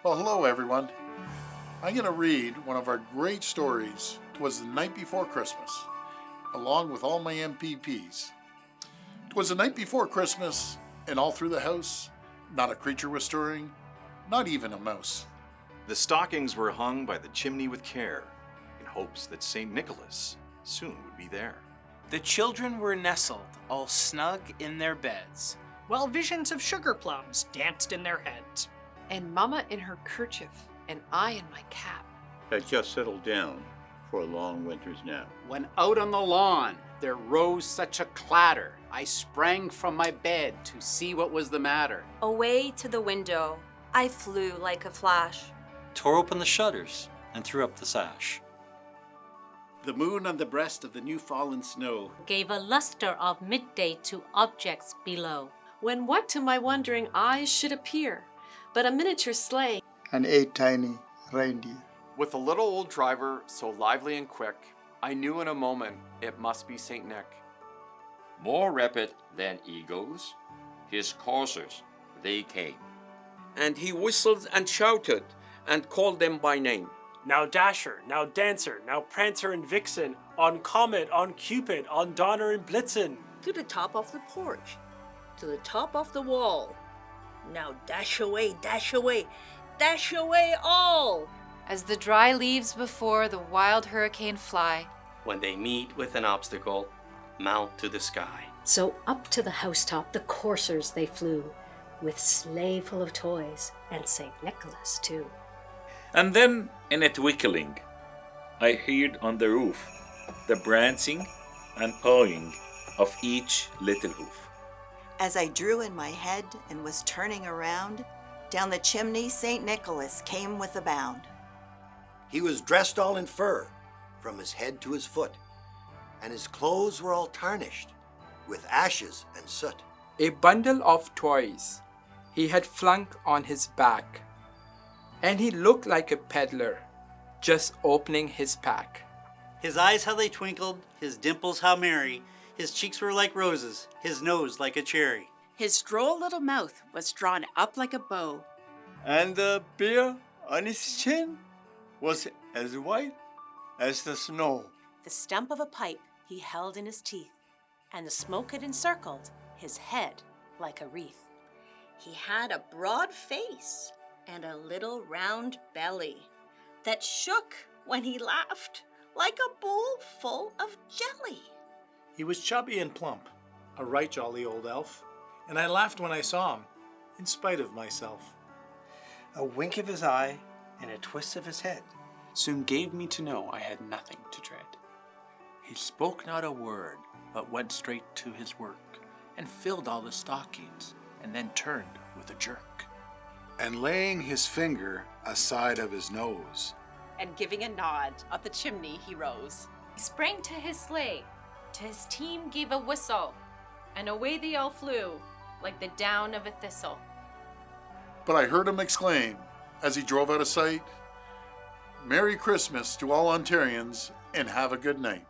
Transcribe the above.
Well, hello everyone. I'm going to read one of our great stories. 'Twas the night before Christmas, along with all my MPPs. 'Twas the night before Christmas, and all through the house, not a creature was stirring, not even a mouse. The stockings were hung by the chimney with care, in hopes that St. Nicholas soon would be there. The children were nestled, all snug in their beds, while visions of sugar plums danced in their heads. And Mama in her kerchief, and I in my cap. Had just settled down for a long winter's nap. When out on the lawn there rose such a clatter, I sprang from my bed to see what was the matter. Away to the window, I flew like a flash. Tore open the shutters and threw up the sash. The moon on the breast of the new fallen snow gave a luster of midday to objects below. When what to my wondering eyes should appear but a miniature sleigh and 8 tiny reindeer. With a little old driver so lively and quick, I knew in a moment it must be St. Nick. More rapid than eagles, his coursers, they came. And he whistled and shouted and called them by name. Now Dasher, now Dancer, now Prancer and Vixen, on Comet, on Cupid, on Donner and Blitzen. To the top of the porch, to the top of the wall. Now dash away, dash away, dash away all! As the dry leaves before the wild hurricane fly. When they meet with an obstacle, mount to the sky. So up to the housetop the coursers they flew, with sleigh full of toys, and St. Nicholas too. And then, in a twinkling, I heard on the roof the prancing and pawing of each little hoof. As I drew in my head and was turning around, down the chimney St. Nicholas came with a bound. He was dressed all in fur, from his head to his foot, and his clothes were all tarnished with ashes and soot. A bundle of toys he had flung on his back, and he looked like a peddler just opening his pack. His eyes how they twinkled, his dimples how merry, his cheeks were like roses, his nose like a cherry. His droll little mouth was drawn up like a bow. And the beard on his chin was as white as the snow. The stump of a pipe he held in his teeth, and the smoke had encircled his head like a wreath. He had a broad face and a little round belly that shook when he laughed like a bowl full of jelly. He was chubby and plump, a right jolly old elf, and I laughed when I saw him, in spite of myself. a wink of his eye and a twist of his head soon gave me to know I had nothing to dread. He spoke not a word, but went straight to his work, and filled all the stockings, and then turned with a jerk. And laying his finger aside of his nose, and giving a nod, up the chimney he rose. He sprang to his sleigh, to his team gave a whistle, and away they all flew, like the down of a thistle. But I heard him exclaim, as he drove out of sight, "Merry Christmas to all Ontarians, and have a good night."